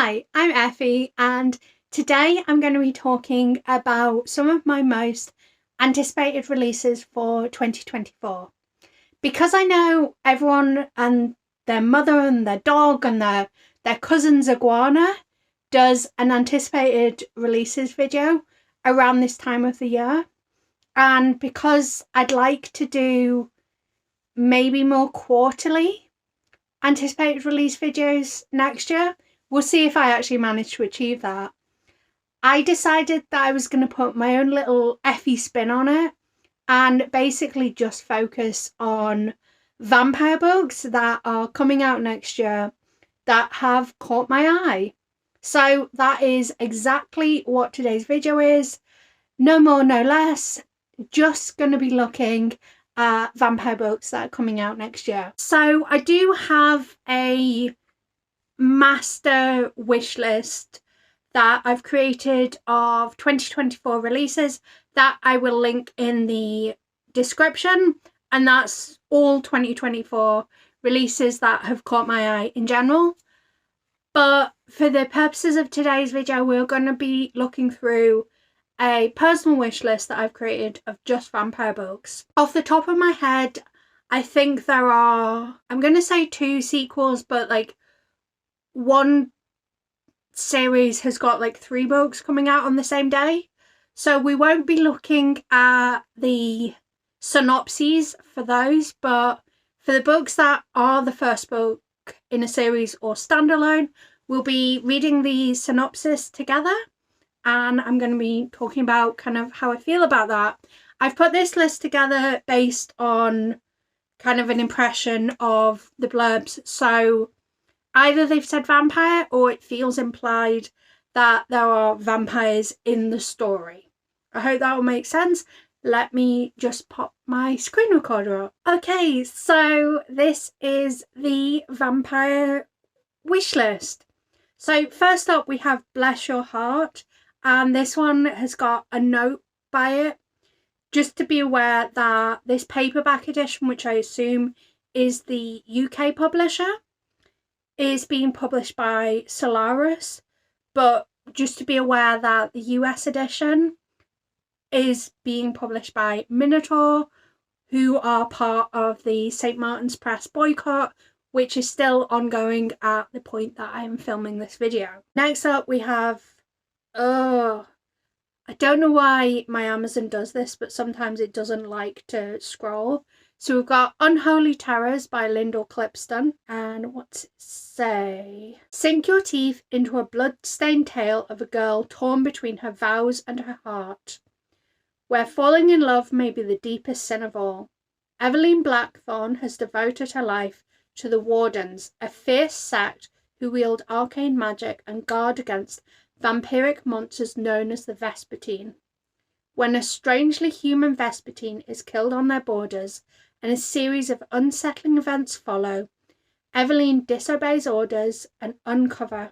Hi, I'm Effie, and today I'm going to be talking about some of my most anticipated releases for 2024. Because I know everyone and their mother and their dog and their cousin's iguana does an anticipated releases video around this time of the year. And because I'd like to do maybe more quarterly anticipated release videos next year, we'll see if I actually manage to achieve that. I decided that I was going to put my own little Effie spin on it and basically just focus on vampire books that are coming out next year that have caught my eye. So that is exactly what today's video is. No more, no less. Just going to be looking at vampire books that are coming out next year. So I do have a master wish list that I've created of 2024 releases that I will link in the description, and that's all 2024 releases that have caught my eye in general. But for the purposes of today's video, we're going to be looking through a personal wish list that I've created of just vampire books. Off the top of my head, I think there are, I'm going to say 2 sequels, but like one series has got like 3 books coming out on the same day. So we won't be looking at the synopses for those, but for the books that are the first book in a series or standalone, we'll be reading the synopsis together. And I'm going to be talking about kind of how I feel about that. I've put this list together based on kind of an impression of the blurbs. So either they've said vampire or it feels implied that there are vampires in the story. I hope that will make sense. Let me just pop my screen recorder up. Okay, so this is the vampire wish list. So first up we have Bless Your Heart. And this one has got a note by it, just to be aware that this paperback edition, which I assume is the UK publisher, is being published by Solaris, but just to be aware that the US edition is being published by Minotaur, who are part of the St. Martin's Press boycott, which is still ongoing at the point that I am filming this video. Next up we have I don't know why my Amazon does this, but sometimes it doesn't like to scroll. So we've got Unholy Terrors by Lyndall Clipstone. And what's it say? Sink your teeth into a blood-stained tale of a girl torn between her vows and her heart, where falling in love may be the deepest sin of all. Evelyn Blackthorn has devoted her life to the Wardens, a fierce sect who wield arcane magic and guard against vampiric monsters known as the Vespertine. When a strangely human Vespertine is killed on their borders and a series of unsettling events follow, Evelyn disobeys orders and uncovers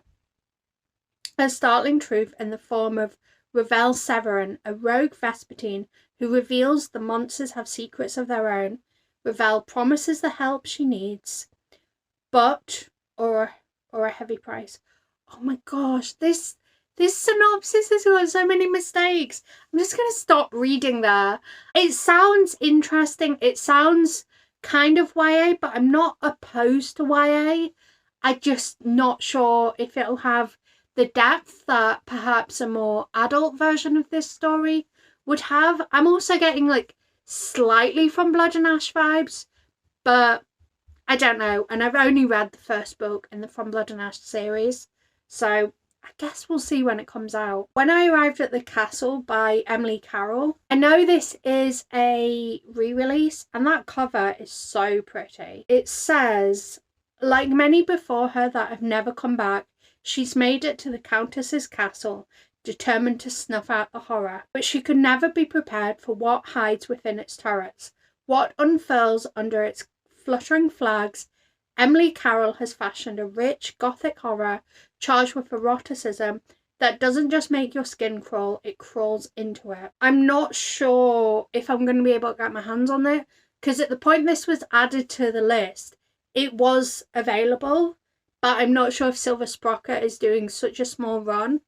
a startling truth in the form of Ravel Severin, a rogue Vespertine who reveals the monsters have secrets of their own. Ravel promises the help she needs, but or a heavy price. Oh my gosh, this synopsis has got so many mistakes. I'm just going to stop reading there. It sounds interesting. It sounds kind of YA, but I'm not opposed to YA. I'm just not sure if it'll have the depth that perhaps a more adult version of this story would have. I'm also getting like slightly From Blood and Ash vibes, but I don't know. And I've only read the first book in the From Blood and Ash series, so I guess we'll see when it comes out. When I Arrived at the Castle by Emily Carroll. I know this is a re-release and that cover is so pretty. It says, like many before her that have never come back, she's made it to the Countess's castle, determined to snuff out the horror. But she could never be prepared for what hides within its turrets, what unfurls under its fluttering flags. Emily Carroll has fashioned a rich gothic horror charged with eroticism that doesn't just make your skin crawl, it crawls into it. I'm not sure if I'm going to be able to get my hands on it, because at the point this was added to the list, it was available, but I'm not sure if Silver Sprocket is doing such a small run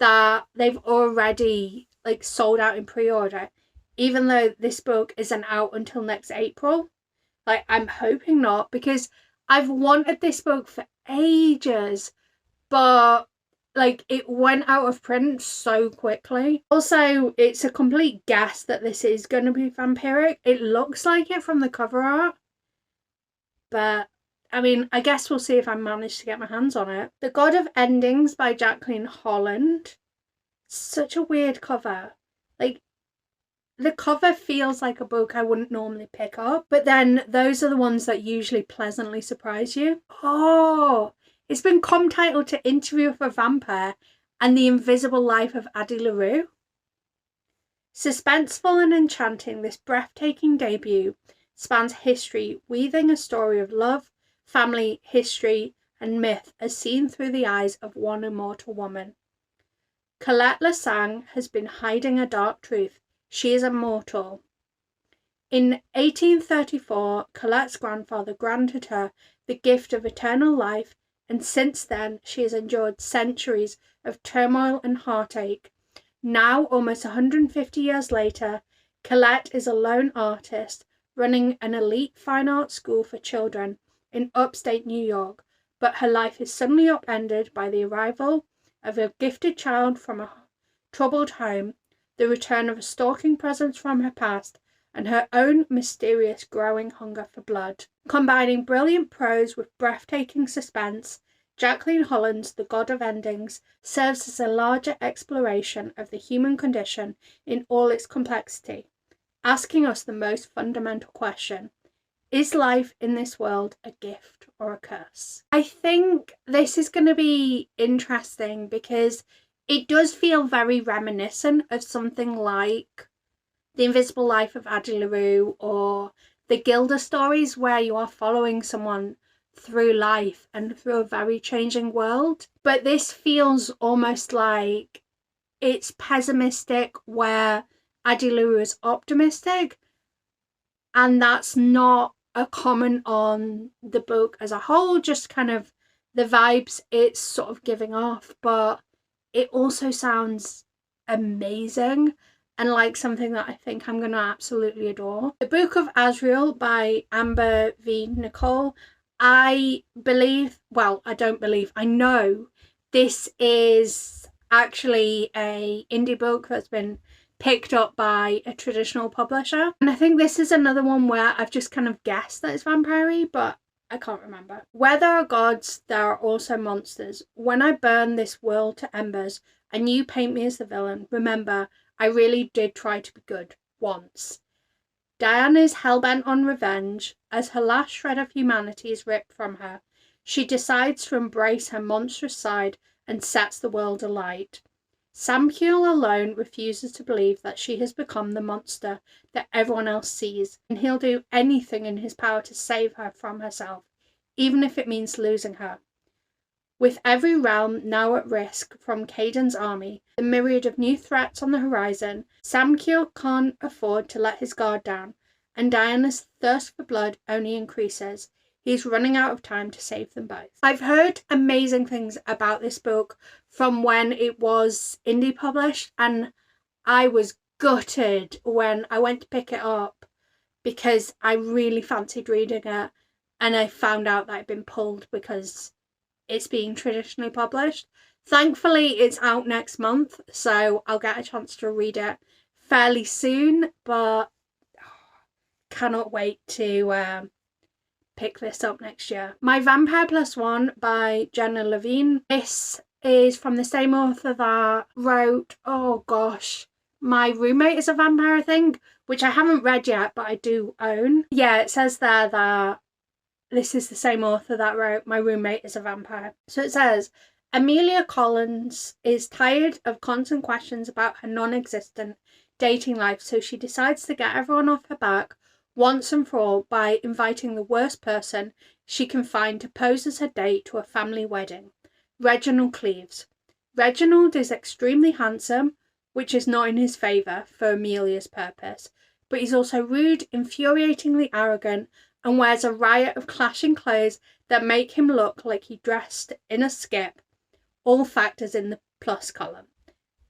that they've already like sold out in pre-order, even though this book isn't out until next April. Like, I'm hoping not, because I've wanted this book for ages, but like it went out of print so quickly. Also, it's a complete guess that this is going to be vampiric. It looks like it from the cover art, but I mean, I guess we'll see if I manage to get my hands on it. The God of Endings by Jacqueline Holland. Such a weird cover. Like, the cover feels like a book I wouldn't normally pick up, but then those are the ones that usually pleasantly surprise you. Oh, it's been titled to Interview with a Vampire and the Invisible Life of Addie LaRue. Suspenseful and enchanting, this breathtaking debut spans history, weaving a story of love, family, history, and myth as seen through the eyes of one immortal woman. Colette Lasang has been hiding a dark truth. She is immortal. In 1834, Colette's grandfather granted her the gift of eternal life, and since then she has endured centuries of turmoil and heartache. Now, almost 150 years later, Colette is a lone artist running an elite fine art school for children in upstate New York, but her life is suddenly upended by the arrival of a gifted child from a troubled home, the return of a stalking presence from her past, and her own mysterious growing hunger for blood. Combining brilliant prose with breathtaking suspense, Jacqueline Holland's The God of Endings serves as a larger exploration of the human condition in all its complexity, asking us the most fundamental question: is life in this world a gift or a curse? I think this is going to be interesting because it does feel very reminiscent of something like The Invisible Life of Addie LaRue or the Gilda stories, where you are following someone through life and through a very changing world. But this feels almost like it's pessimistic where Addie LaRue is optimistic, and that's not a comment on the book as a whole, just kind of the vibes it's sort of giving off. But it also sounds amazing and like something that I think I'm going to absolutely adore. The Book of Azrael by Amber v. Nicole. I know this is actually a indie book that's been picked up by a traditional publisher. And I think this is another one where I've just kind of guessed that it's vampire-y, but I can't remember. Where there are gods, there are also monsters. When I burn this world to embers and you paint me as the villain, remember, I really did try to be good once. Diana is hellbent on revenge. As her last shred of humanity is ripped from her, she decides to embrace her monstrous side and sets the world alight. Samuel alone refuses to believe that she has become the monster that everyone else sees, and he'll do anything in his power to save her from herself, even if it means losing her. With every realm now at risk from Caden's army, the myriad of new threats on the horizon, Samuel can't afford to let his guard down, and Diana's thirst for blood only increases. He's running out of time to save them both. I've heard amazing things about this book from when it was indie published, and I was gutted when I went to pick it up because I really fancied reading it, and I found out that it'd been pulled because it's being traditionally published. Thankfully, it's out next month, so I'll get a chance to read it fairly soon, but cannot wait to pick this up next year. My Vampire Plus One by Jenna Levine. This is from the same author that wrote, oh gosh, My Roommate is a Vampire, I think, which I haven't read yet, but I do own. Yeah, it says there that this is the same author that wrote My Roommate is a Vampire. So it says, Amelia Collins is tired of constant questions about her non-existent dating life, so she decides to get everyone off her back once and for all by inviting the worst person she can find to pose as her date to a family wedding, Reginald Cleves. Reginald is extremely handsome, which is not in his favour for Amelia's purpose, but he's also rude, infuriatingly arrogant, and wears a riot of clashing clothes that make him look like he dressed in a skip, all factors in the plus column.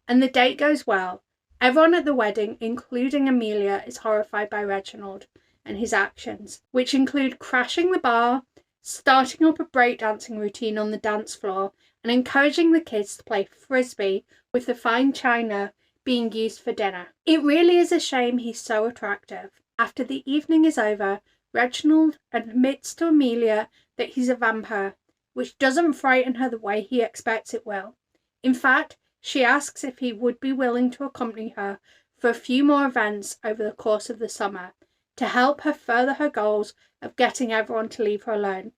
And the date goes well. Everyone at the wedding, including Amelia, is horrified by Reginald and his actions, which include crashing the bar, starting up a breakdancing routine on the dance floor, and encouraging the kids to play frisbee with the fine china being used for dinner. It really is a shame he's so attractive. After the evening is over, Reginald admits to Amelia that he's a vampire, which doesn't frighten her the way he expects it will. In fact, she asks if he would be willing to accompany her for a few more events over the course of the summer to help her further her goals of getting everyone to leave her alone.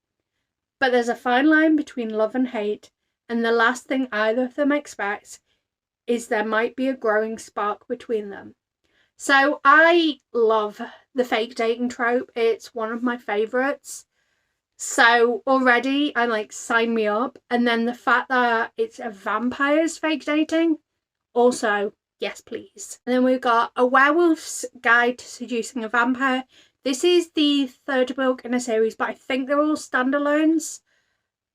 But there's a fine line between love and hate, and the last thing either of them expects is there might be a growing spark between them. So I love the fake dating trope. It's one of my favourites. So already I'm like, sign me up. And then the fact that it's a vampire's fake dating, also, yes please. And then we've got A Werewolf's Guide to Seducing a Vampire. This is the third book in a series, but I think they're all standalones.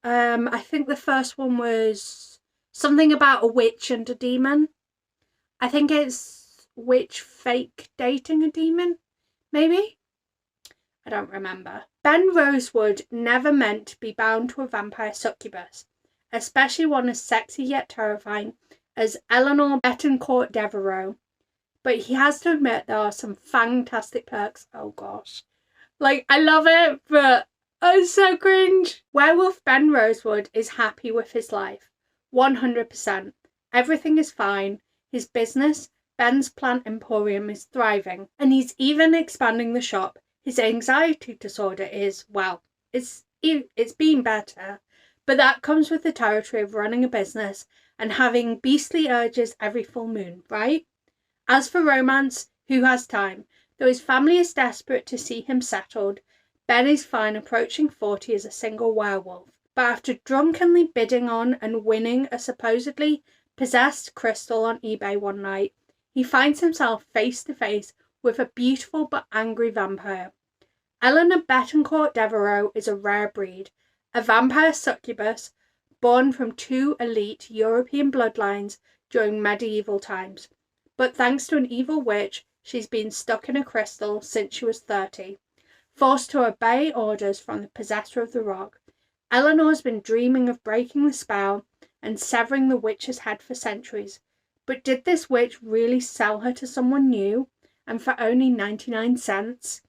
I think the first one was something about a witch and a demon. I think it's witch fake dating a demon, maybe? I don't remember. Ben Rosewood never meant to be bound to a vampire succubus, especially one as sexy yet terrifying as Eleanor Betancourt Devereux. But he has to admit there are some fantastic perks. Oh gosh. Like, I love it, but it's so cringe. Werewolf Ben Rosewood is happy with his life. 100%. Everything is fine. His business, Ben's Plant Emporium, is thriving. And he's even expanding the shop. His anxiety disorder is, well, it's been better. But that comes with the territory of running a business and having beastly urges every full moon, right? As for romance, who has time? Though his family is desperate to see him settled, Ben is fine approaching 40 as a single werewolf. But after drunkenly bidding on and winning a supposedly possessed crystal on eBay one night, he finds himself face to face with a beautiful but angry vampire. Eleanor Betancourt Devereux is a rare breed, a vampire succubus born from two elite European bloodlines during medieval times. But thanks to an evil witch, she's been stuck in a crystal since she was 30, forced to obey orders from the possessor of the rock. Eleanor's been dreaming of breaking the spell and severing the witch's head for centuries. But did this witch really sell her to someone new, and for only 99 cents?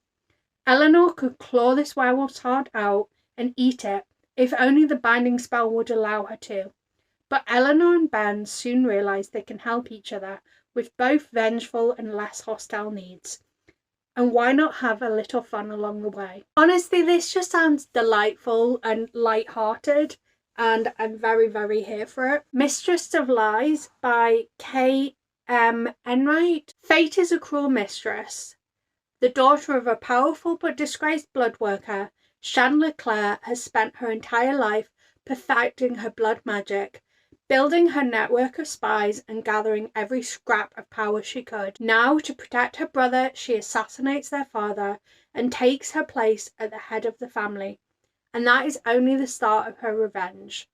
Eleanor could claw this werewolf's heart out and eat it, if only the binding spell would allow her to. But Eleanor and Ben soon realise they can help each other with both vengeful and less hostile needs. And why not have a little fun along the way? Honestly, this just sounds delightful and light-hearted, and I'm very, very here for it. Mistress of Lies by K.M. Enright. Fate is a cruel mistress. The daughter of a powerful but disgraced blood worker, Chandler Clare has spent her entire life perfecting her blood magic, building her network of spies and gathering every scrap of power she could. Now, to protect her brother, she assassinates their father and takes her place at the head of the family. And that is only the start of her revenge.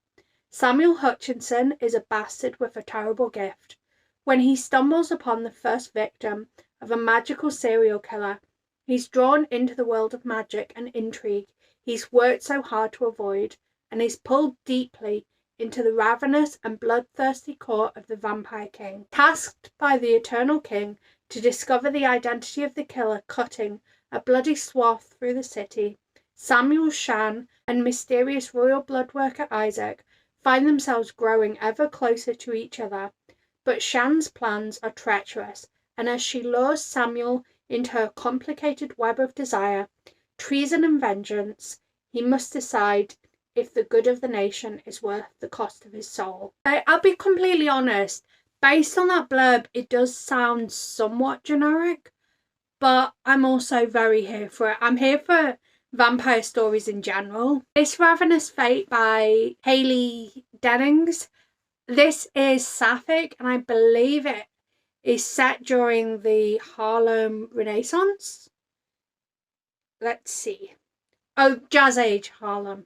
Samuel Hutchinson is a bastard with a terrible gift. When he stumbles upon the first victim of a magical serial killer, he's drawn into the world of magic and intrigue he's worked so hard to avoid, and is pulled deeply into the ravenous and bloodthirsty court of the Vampire King. Tasked by the Eternal King to discover the identity of the killer cutting a bloody swath through the city, Samuel Shan and mysterious royal bloodworker Isaac find themselves growing ever closer to each other. But Shan's plans are treacherous, and as she lures Samuel into her complicated web of desire, treason and vengeance, he must decide if the good of the nation is worth the cost of his soul. I'll be completely honest, based on that blurb, it does sound somewhat generic, but I'm also very here for it. I'm here for vampire stories in general. This Ravenous Fate by Hayley Dennings, this is sapphic, and I believe it is set during the Harlem Renaissance. Let's see. Oh, Jazz Age Harlem,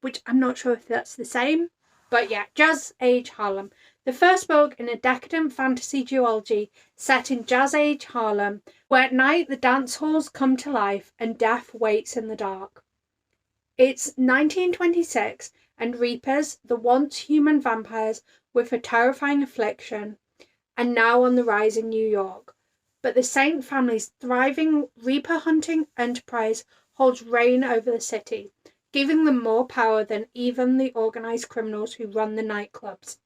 which I'm not sure if that's the same, but yeah, Jazz Age Harlem. The first book in a decadent fantasy duology set in Jazz Age Harlem, where at night the dance halls come to life and death waits in the dark. It's 1926, and Reapers, the once human vampires with a terrifying affliction, are now on the rise in New York. But the Saint family's thriving Reaper hunting enterprise holds reign over the city, giving them more power than even the organized criminals who run the nightclubs.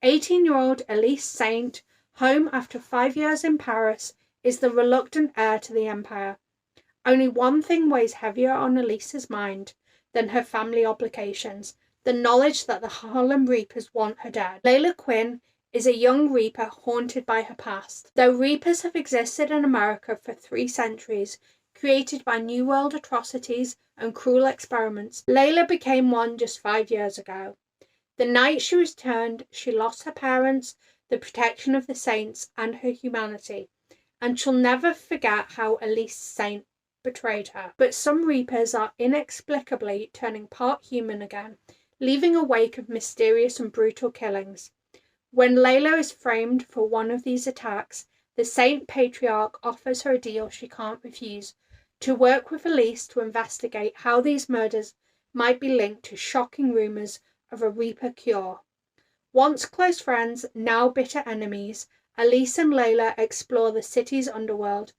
18-year-old Elise Saint, home after 5 years in Paris, is the reluctant heir to the empire. Only one thing weighs heavier on Elise's mind than her family obligations: the knowledge that the Harlem Reapers want her dead. Layla Quinn is a young Reaper haunted by her past. Though Reapers have existed in America for 3 centuries, created by New World atrocities and cruel experiments, Layla became one just 5 years ago. The night she was turned, she lost her parents, the protection of the Saints, and her humanity, and she'll never forget how Elise Saint betrayed her. But some Reapers are inexplicably turning part human again, leaving a wake of mysterious and brutal killings. When Layla is framed for one of these attacks, the Saint Patriarch offers her a deal she can't refuse: to work with Elise to investigate how these murders might be linked to shocking rumours of a Reaper cure. Once close friends, now bitter enemies, Elise and Layla explore the city's underworld,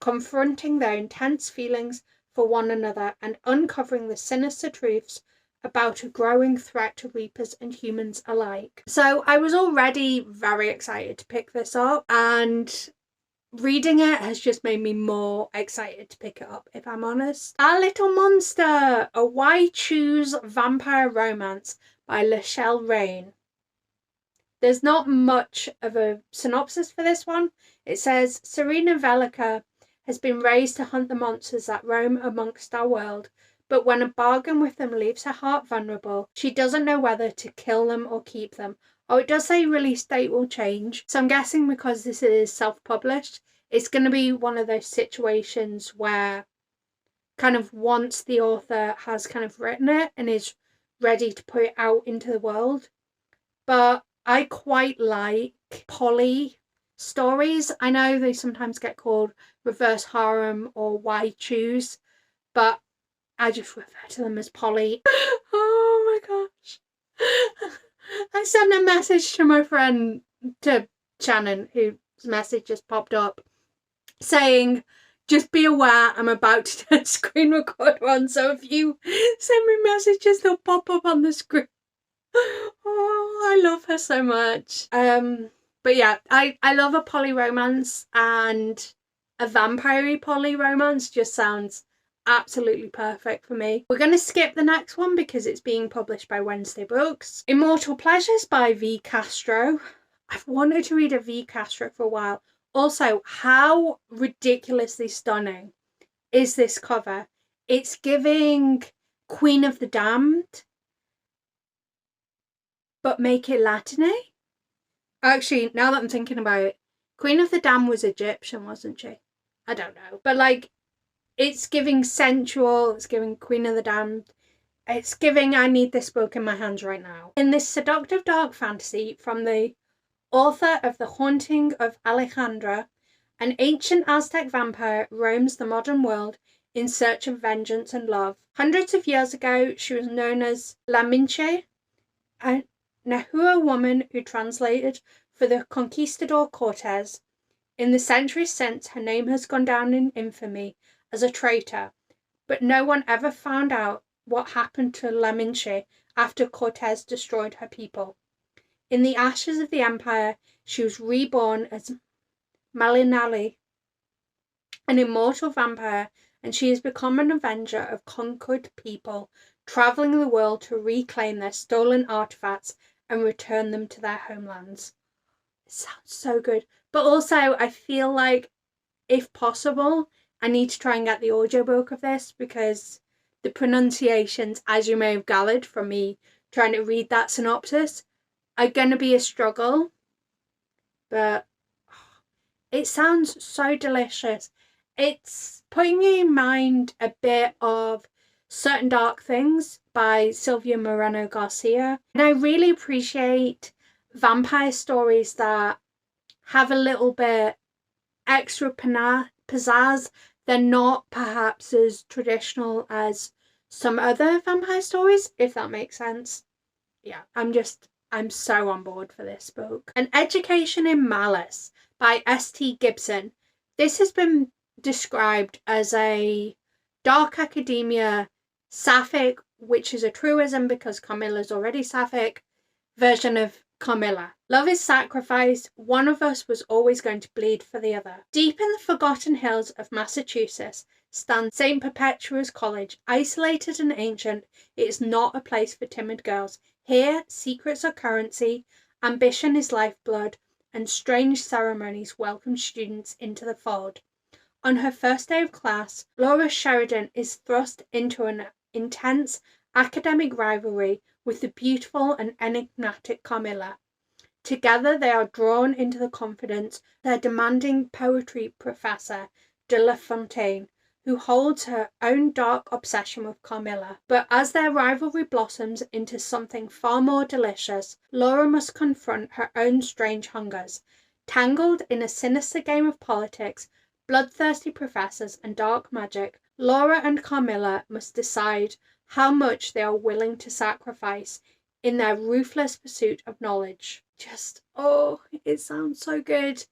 confronting their intense feelings for one another and uncovering the sinister truths about a growing threat to Reapers and humans alike. So I was already very excited to pick this up, and reading it has just made me more excited to pick it up, if I'm honest. Our Little Monster, a Why Choose Vampire Romance by Lachelle Rain. There's not much of a synopsis for this one. It says, Serena Velica has been raised to hunt the monsters that roam amongst our world, but when a bargain with them leaves her heart vulnerable, she doesn't know whether to kill them or keep them. Oh, it does say release date will change, so I'm guessing because this is self-published, it's going to be one of those situations where kind of once the author has kind of written it and is ready to put it out into the world. But I quite like poly stories. I know they sometimes get called reverse harem or why choose, but I just refer to them as poly. Oh my gosh. I sent a message to my friend, to Shannon, whose message just popped up, saying, just be aware I'm about to screen record one, so if you send me messages, they'll pop up on the screen. Oh, I love her so much. But yeah, I love a poly romance, and a vampire poly romance just sounds absolutely perfect for me. We're going to skip the next one because it's being published by Wednesday Books. Immortal Pleasures by V. Castro. I've wanted to read a V. Castro for a while. Also, how ridiculously stunning is this cover? It's giving Queen of the Damned, but make it Latin-y. Actually, now that I'm thinking about it, Queen of the Damned was Egyptian, wasn't she? I don't know. But like, it's giving sensual, it's giving Queen of the Damned, it's giving I need this book in my hands right now. In this seductive dark fantasy from the author of The Haunting of Alejandra, an ancient Aztec vampire roams the modern world in search of vengeance and love. Hundreds of years ago, she was known as La Minche, a Nahua woman who translated for the conquistador Cortez. In the centuries since, her name has gone down in infamy as a traitor, but no one ever found out what happened to La Minche after Cortez destroyed her people. In the ashes of the empire, she was reborn as Malinali, an immortal vampire, and she has become an avenger of conquered people, traveling the world to reclaim their stolen artifacts and return them to their homelands. It sounds so good. But also, I feel like, if possible, I need to try and get the audiobook of this, because the pronunciations, as you may have gathered from me trying to read that synopsis, are going to be a struggle. But it sounds so delicious. It's putting me in mind a bit of Certain Dark Things by Sylvia Moreno Garcia. And I really appreciate vampire stories that have a little bit extra pizzazz. They're not perhaps as traditional as some other vampire stories, if that makes sense. Yeah, I'm so on board for this book. An Education in Malice by S.T. Gibson. This has been described as a dark academia, sapphic, which is a truism because Carmilla's already sapphic, version of Carmilla. Love is sacrifice. One of us was always going to bleed for the other. Deep in the forgotten hills of Massachusetts stands St. Perpetua's College. Isolated and ancient, it is not a place for timid girls. Here, secrets are currency, ambition is lifeblood, and strange ceremonies welcome students into the fold. On her first day of class, Laura Sheridan is thrust into an intense academic rivalry with the beautiful and enigmatic Carmilla. Together they are drawn into the confidence of their demanding poetry professor, de La Fontaine, who holds her own dark obsession with Carmilla. But as their rivalry blossoms into something far more delicious, Laura must confront her own strange hungers. Tangled in a sinister game of politics, bloodthirsty professors, and dark magic, Laura and Carmilla must decide how much they are willing to sacrifice in their ruthless pursuit of knowledge. Just, oh, it sounds so good.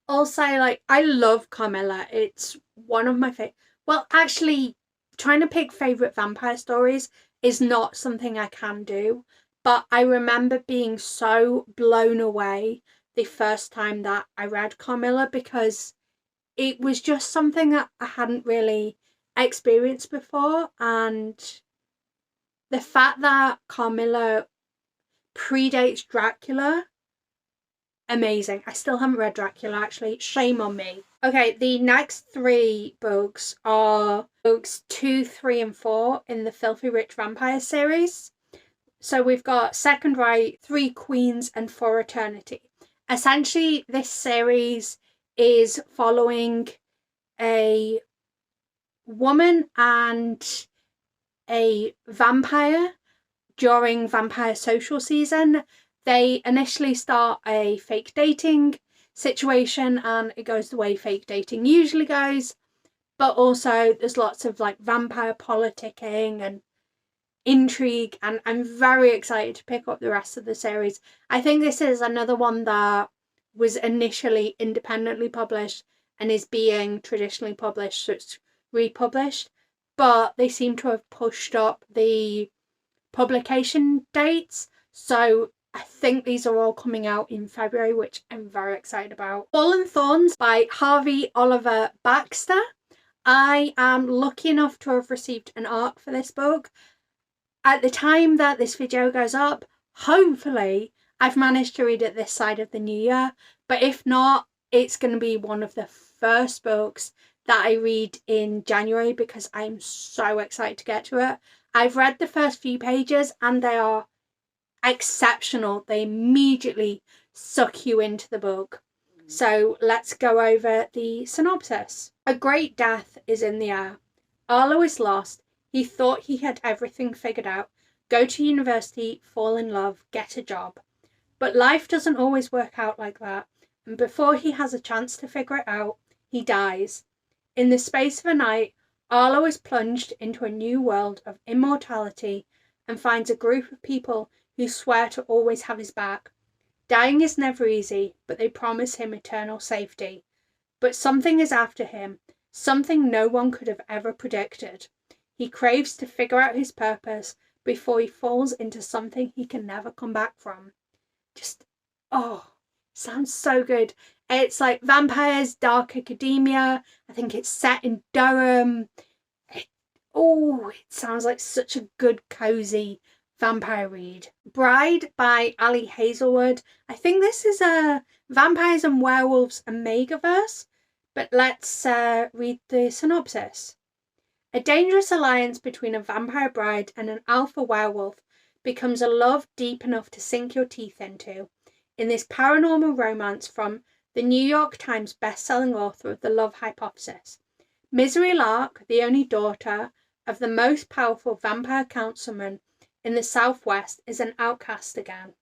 Also, I love Carmilla. It's one of my favorite. Well, actually, trying to pick favourite vampire stories is not something I can do. But I remember being so blown away the first time that I read Carmilla because it was just something that I hadn't really experienced before. And the fact that Carmilla predates Dracula, amazing. I still haven't read Dracula, actually. Shame on me. Okay, the next 3 books are books 2, 3, and 4 in the Filthy Rich Vampire series. So we've got Second Rite, 3 Queens, and 4 Eternity. Essentially, this series is following a woman and a vampire during vampire social season. They initially start a fake dating situation and it goes the way fake dating usually goes, but also there's lots of vampire politicking and intrigue, and I'm very excited to pick up the rest of the series. I think this is another one that was initially independently published and is being traditionally published, so it's republished, but they seem to have pushed up the publication dates, so I think these are all coming out in February, which I'm very excited about. Fallen Thorns by Harvey Oliver Baxter. I am lucky enough to have received an ARC for this book. At the time that this video goes up, hopefully I've managed to read it this side of the new year, but if not, it's going to be one of the first books that I read in January because I'm so excited to get to it. I've read the first few pages and they are exceptional. They immediately suck you into the book. So let's go over the synopsis. A great death is in the air. Arlo is lost. He thought he had everything figured out. Go to university, fall in love, get a job. But life doesn't always work out like that. And before he has a chance to figure it out, he dies. In the space of a night, Arlo is plunged into a new world of immortality and finds a group of people who swear to always have his back. Dying is never easy, but they promise him eternal safety. But something is after him, something no one could have ever predicted. He craves to figure out his purpose before he falls into something he can never come back from. Just, oh, sounds so good. It's like vampires, dark academia. I think it's set in Durham. It sounds like such a good, cozy vampire read. Bride by Ali Hazelwood. I think this is a Vampires and Werewolves and Megaverse, but let's read the synopsis. A dangerous alliance between a vampire bride and an alpha werewolf becomes a love deep enough to sink your teeth into. In this paranormal romance from the New York Times best-selling author of The Love Hypothesis, Misery Lark, the only daughter of the most powerful vampire councilmen in the Southwest, is an outcast again.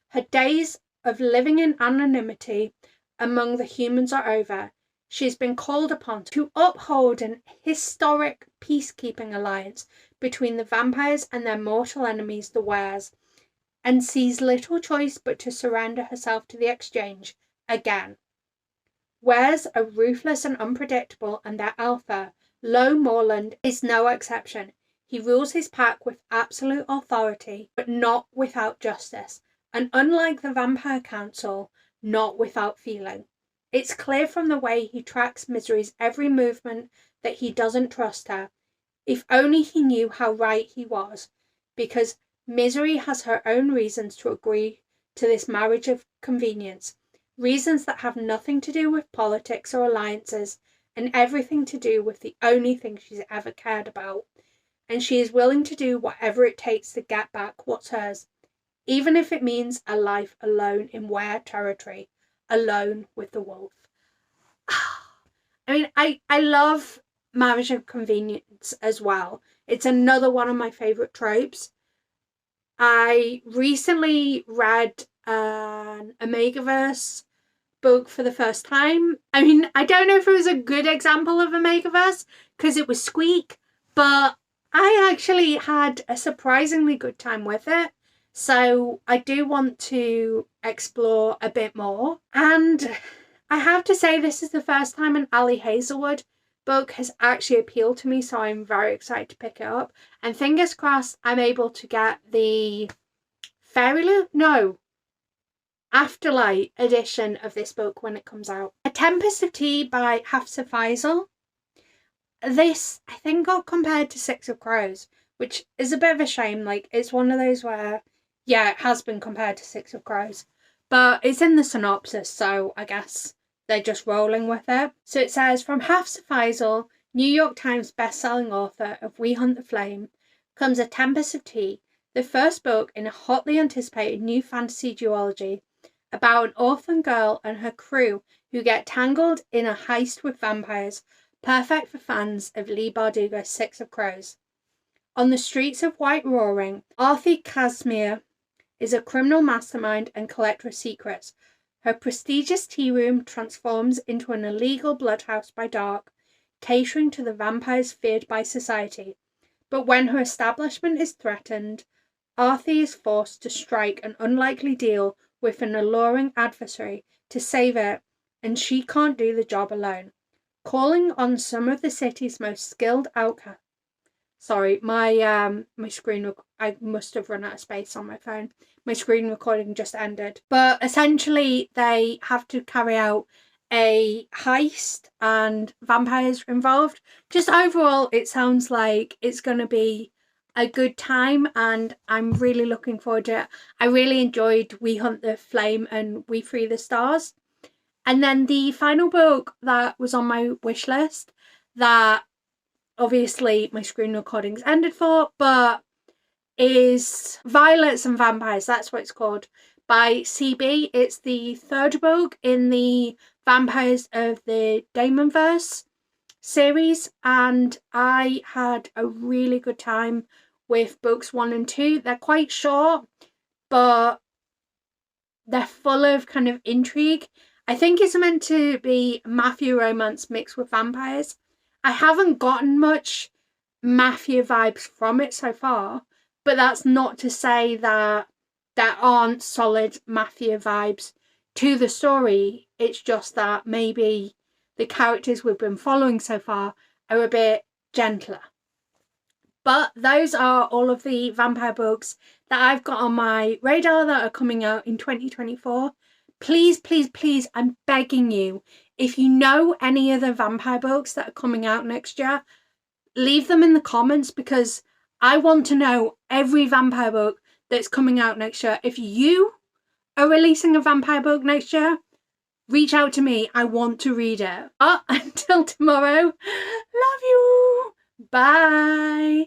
Her days of living in anonymity among the humans are over. She has been called upon to uphold an historic peacekeeping alliance between the vampires and their mortal enemies, the Wares, and sees little choice but to surrender herself to the exchange again. Wares are ruthless and unpredictable, and their alpha, Lo Morland, is no exception. He rules his pack with absolute authority, but not without justice, and unlike the Vampire Council, not without feeling. It's clear from the way he tracks Misery's every movement that he doesn't trust her. If only he knew how right he was, because Misery has her own reasons to agree to this marriage of convenience, reasons that have nothing to do with politics or alliances and everything to do with the only thing she's ever cared about. And she is willing to do whatever it takes to get back what's hers, even if it means a life alone in Were territory, alone with the wolf. I mean, I love marriage of convenience as well. It's another one of my favourite tropes. I recently read an Omegaverse book for the first time. I mean, I don't know if it was a good example of Omegaverse because it was Squeak, but I actually had a surprisingly good time with it. So I do want to explore a bit more. And I have to say, this is the first time an Ali Hazelwood book has actually appealed to me, so I'm very excited to pick it up. And fingers crossed I'm able to get the Afterlight edition of this book when it comes out. A Tempest of Tea by Hafsah Faizal. This, I think, got compared to Six of Crows, which is a bit of a shame. Like, it's one of those where, yeah, it has been compared to Six of Crows, but it's in the synopsis, so I guess they're just rolling with it. So it says, from Hafsah Faizal, New York Times best-selling author of We Hunt the Flame, comes A Tempest of Tea, the first book in a hotly anticipated new fantasy duology about an orphan girl and her crew who get tangled in a heist with vampires, perfect for fans of Leigh Bardugo's Six of Crows. On the streets of White Roaring, Arthur Casimir is a criminal mastermind and collector of secrets. Her prestigious tea room transforms into an illegal bloodhouse by dark, catering to the vampires feared by society. But when her establishment is threatened, Arthur is forced to strike an unlikely deal with an alluring adversary to save it, and she can't do the job alone. Calling on some of the city's most skilled outcasts. Sorry, my screen, I must have run out of space on my phone. My screen recording just ended. But essentially, they have to carry out a heist and vampires involved. Just overall, it sounds like it's going to be a good time, and I'm really looking forward to it. I really enjoyed We Hunt the Flame and We Free the Stars. And then the final book that was on my wish list, that obviously my screen recordings ended for, but is Violets and Vampires, that's what it's called, by Cee Bee. It's the third book in the Vampires of the Daemonverse series, and I had a really good time with books 1 and 2. They're quite short, but they're full of kind of intrigue. I think it's meant to be mafia romance mixed with vampires. I haven't gotten much mafia vibes from it so far, but that's not to say that there aren't solid mafia vibes to the story. It's just that maybe the characters we've been following so far are a bit gentler. But those are all of the vampire books that I've got on my radar that are coming out in 2024. Please, please, please, I'm begging you, if you know any other vampire books that are coming out next year, leave them in the comments, because I want to know every vampire book that's coming out next year. If you are releasing a vampire book next year, reach out to me. I want to read it. Until tomorrow, love you. Bye.